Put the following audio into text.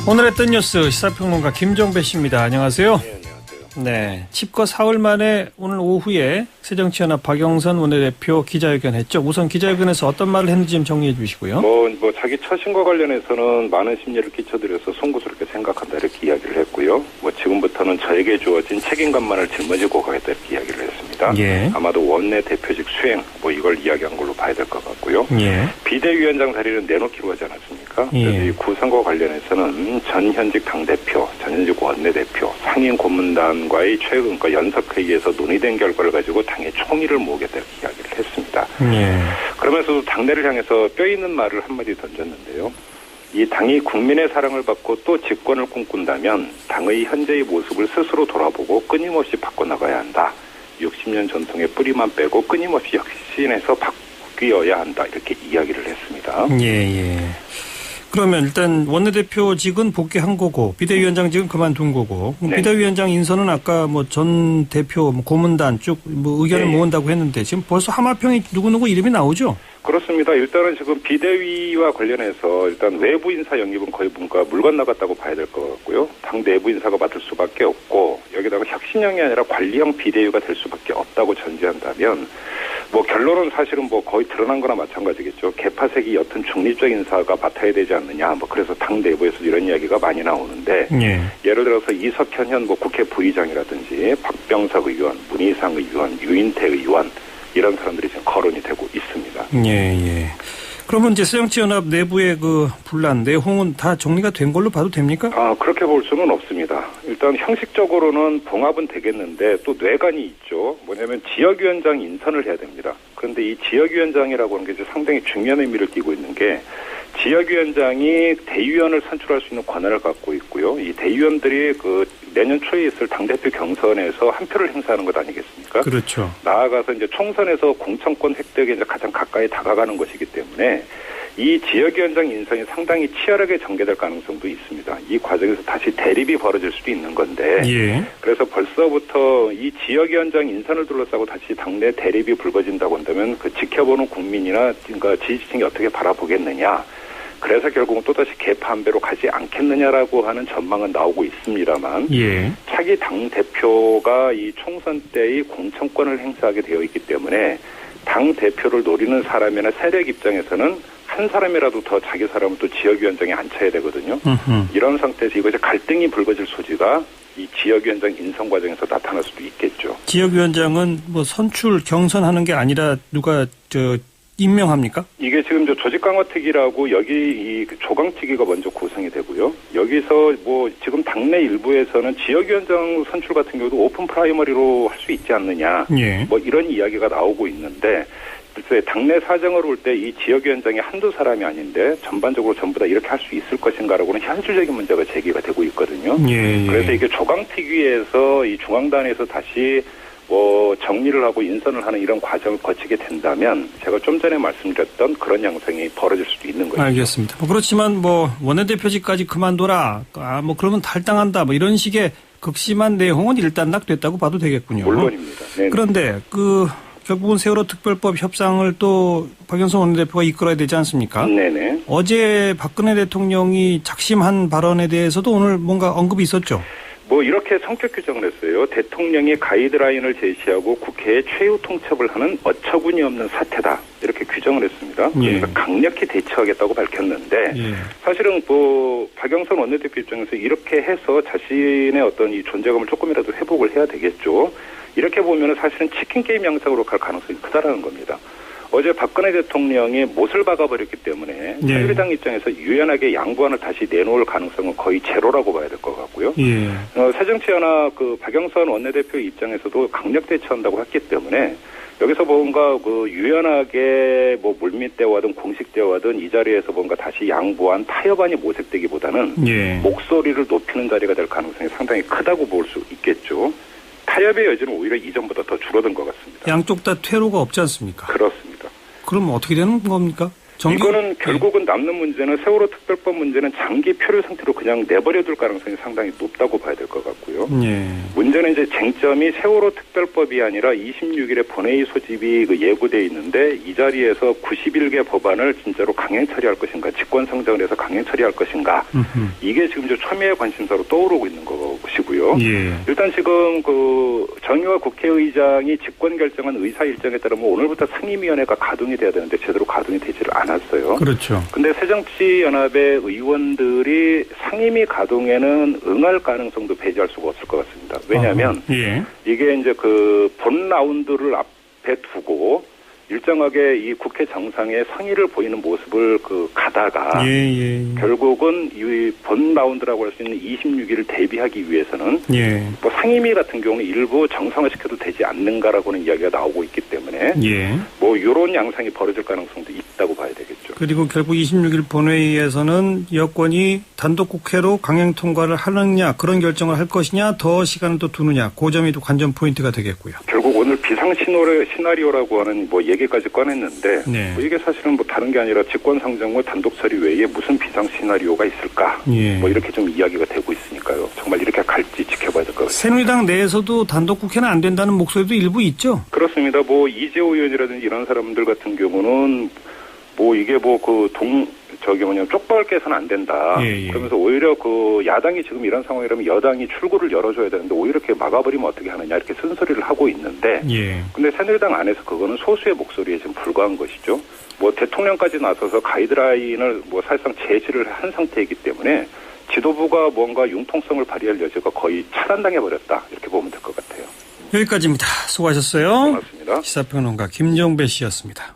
오늘의 뜬 뉴스 시사평론가 김종배 씨입니다. 안녕하세요. 네, 안녕하세요. 네, 칩거 사흘 만에 오늘 오후에 새정치연합 박영선 원내대표 기자회견 했죠. 우선 기자회견에서 어떤 말을 했는지 좀 정리해 주시고요. 자기 처신과 관련해서는 많은 심려를 끼쳐드려서 송구스럽게 생각한다 이렇게 이야기를 했고요. 지금부터는 저에게 주어진 책임감만을 짊어지고 가겠다 이렇게 이야기를 했습니다. 예. 아마도 원내대표직 수행 이걸 이야기한 걸로 봐야 될 것 같고요. 예. 비대위원장 자리는 내놓기로 하지 않았습니까? 예. 그래서 이 구성과 관련해서는 전 현직 당대표, 전 현직 원내대표, 상임 고문단과의 최근 연석회의에서 논의된 결과를 가지고 당의 총의를 모으겠다 이렇게 이야기를 했습니다. 예. 그러면서도 당내를 향해서 뼈 있는 말을 한마디 던졌는데요. 이 당이 국민의 사랑을 받고 또 집권을 꿈꾼다면 당의 현재의 모습을 스스로 돌아보고 끊임없이 바꿔나가야 한다. 60년 전통의 뿌리만 빼고 끊임없이 혁신해서 바뀌어야 한다. 이렇게 이야기를 했습니다. 예. 그러면 일단 원내대표직은 복귀한 거고 비대위원장직은 그만둔 거고 네. 비대위원장 인선은 아까 전 대표 고문단 쭉 의견을 네. 모은다고 했는데 지금 벌써 하마평이 누구누구 이름이 나오죠? 그렇습니다. 일단은 지금 비대위와 관련해서 일단 외부 인사 영입은 거의 뭔가 물 건너갔다고 봐야 될 것 같고요. 당 내부 인사가 맡을 수밖에 없고 여기다가 혁신형이 아니라 관리형 비대위가 될 수밖에 없다고 전제한다면 결론은 사실은 거의 드러난 거나 마찬가지겠죠. 개파색이 옅은 중립적 인사가 맡아야 되지 않느냐. 그래서 당 내부에서 이런 이야기가 많이 나오는데 예. 예를 들어서 이석현 현 국회 부의장이라든지 박병석 의원, 문희상 의원, 유인태 의원 이런 사람들이 지금 거론이 되고 있습니다. 예. 그러면 이제 새정치연합 내부의 분란 내홍은 다 정리가 된 걸로 봐도 됩니까? 그렇게 볼 수는 없습니다. 일단 형식적으로는 봉합은 되겠는데 또 뇌관이 있죠. 뭐냐면 지역위원장 인선을 해야 됩니다. 그런데 이 지역위원장이라고 하는 게 이제 상당히 중요한 의미를 띠고 있는 게 지역위원장이 대의원을 선출할 수 있는 권한을 갖고 있고요. 이 대의원들이 내년 초에 있을 당대표 경선에서 한 표를 행사하는 것 아니겠습니까? 그렇죠. 나아가서 이제 총선에서 공천권 획득에 이제 가장 가까이 다가가는 것이기 때문에 이 지역위원장 인선이 상당히 치열하게 전개될 가능성도 있습니다. 이 과정에서 다시 대립이 벌어질 수도 있는 건데 예. 그래서 벌써부터 이 지역위원장 인선을 둘러싸고 다시 당내 대립이 불거진다고 한다면 지켜보는 국민이나 지지층이 어떻게 바라보겠느냐. 그래서 결국은 또다시 개파 한 배로 가지 않겠느냐라고 하는 전망은 나오고 있습니다만 예. 차기 당대표가 이 총선 때의 공천권을 행사하게 되어 있기 때문에 당대표를 노리는 사람이나 세력 입장에서는 한 사람이라도 더 자기 사람을 또 지역위원장에 앉혀야 되거든요. 이런 상태에서 이것이 갈등이 불거질 소지가 이 지역위원장 인선 과정에서 나타날 수도 있겠죠. 지역위원장은 선출 경선하는 게 아니라 누가 임명합니까? 이게 지금 조직강화특위라고 여기 이 조강특위가 먼저 구성이 되고요. 여기서 지금 당내 일부에서는 지역위원장 선출 같은 경우도 오픈 프라이머리로 할 수 있지 않느냐. 예. 이런 이야기가 나오고 있는데 글쎄 당내 사정을 볼 때 이 지역위원장이 한두 사람이 아닌데 전반적으로 전부 다 이렇게 할 수 있을 것인가라고는 현실적인 문제가 제기가 되고 있거든요. 예. 그래서 이게 조강특위에서 이 중앙단에서 다시 정리를 하고 인선을 하는 이런 과정을 거치게 된다면 제가 좀 전에 말씀드렸던 그런 양상이 벌어질 수도 있는 거죠. 알겠습니다. 그렇지만 원내대표직까지 그만둬라. 그러면 탈당한다. 이런 식의 극심한 내용은 일단락됐다고 봐도 되겠군요. 물론입니다. 네네. 그런데 결국은 세월호 특별법 협상을 또 박영선 원내대표가 이끌어야 되지 않습니까? 네네. 어제 박근혜 대통령이 작심한 발언에 대해서도 오늘 뭔가 언급이 있었죠. 이렇게 성격 규정을 했어요. 대통령이 가이드라인을 제시하고 국회에 최후 통첩을 하는 어처구니 없는 사태다. 이렇게 규정을 했습니다. 그러니까 강력히 대처하겠다고 밝혔는데 사실은 박영선 원내대표 입장에서 이렇게 해서 자신의 어떤 이 존재감을 조금이라도 회복을 해야 되겠죠. 이렇게 보면 사실은 치킨 게임 양상으로 갈 가능성이 크다라는 겁니다. 어제 박근혜 대통령이 못을 박아버렸기 때문에 새누리당 입장에서 유연하게 양보안을 다시 내놓을 가능성은 거의 제로라고 봐야 될 것 같고요. 새정치연합 박영선 원내대표 입장에서도 강력 대처한다고 했기 때문에 여기서 뭔가 유연하게 물밑 대화든 공식 대화든 이 자리에서 뭔가 다시 양보안 타협안이 모색되기보다는 목소리를 높이는 자리가 될 가능성이 상당히 크다고 볼 수 있겠죠. 타협의 여지는 오히려 이전보다 더 줄어든 것 같습니다. 양쪽 다 퇴로가 없지 않습니까? 그렇습니다. 그럼 어떻게 되는 겁니까? 이거는 결국은 남는 문제는 세월호 특별법 문제는 장기 표류 상태로 그냥 내버려둘 가능성이 상당히 높다고 봐야 될 것 같고요. 예. 문제는 이제 쟁점이 세월호 특별법이 아니라 26일에 본회의 소집이 예고돼 있는데 이 자리에서 91개 법안을 진짜로 강행 처리할 것인가, 직권 상정을 해서 강행 처리할 것인가. 이게 지금 저 첨예의 관심사로 떠오르고 있는 것이고요. 예. 일단 지금 그 정의와 국회의장이 직권 결정한 의사 일정에 따르면 오늘부터 상임위원회가 가동이 돼야 되는데 제대로 가동이 되지를 않았어요. 그렇죠. 근데 새정치연합의 의원들이 상임위 가동에는 응할 가능성도 배제할 수가 없을 것 같습니다. 왜냐하면 예. 이게 이제 그 본 라운드를 앞에 두고 일정하게 이 국회 정상에 성의를 보이는 모습을 가다가 결국은 이 본 라운드라고 할 수 있는 26일을 대비하기 위해서는 뭐 상임위 같은 경우는 일부 정상화시켜도 되지 않는가라고는 이야기가 나오고 있기 때문에 뭐 이런 양상이 벌어질 가능성도 있다고 봐야 되겠죠. 그리고 결국 26일 본회의에서는 여권이 단독 국회로 강행 통과를 하느냐 그런 결정을 할 것이냐 더 시간을 또 두느냐 그 점이 또 관전 포인트가 되겠고요. 결국 오늘 비상 시나리오라고 하는 뭐 얘기까지 꺼냈는데 뭐 이게 사실은 뭐 다른 게 아니라 직권상정과 단독 처리 외에 무슨 비상 시나리오가 있을까? 뭐 이렇게 좀 이야기가 되고 있으니까요. 정말 이렇게 갈지 지켜봐야 될 것 같습니다. 새누리당 내에서도 단독 국회는 안 된다는 목소리도 일부 있죠. 그렇습니다. 뭐 이재호 의원이라든지 이런 사람들 같은 경우는 뭐 이게 쪽발 깨서는 안 된다. 그러면서 오히려 그 야당이 지금 이런 상황이라면 여당이 출구를 열어줘야 되는데 오히려 이렇게 막아버리면 어떻게 하느냐 이렇게 쓴소리를 하고 있는데 근데 새누리당 안에서 그거는 소수의 목소리에 지금 불과한 것이죠. 뭐 대통령까지 나서서 가이드라인을 뭐 사실상 제시를 한 상태이기 때문에 지도부가 뭔가 융통성을 발휘할 여지가 거의 차단당해버렸다. 이렇게 보면 될 것 같아요. 여기까지입니다. 수고하셨어요. 고맙습니다. 시사평론가 김종배 씨였습니다.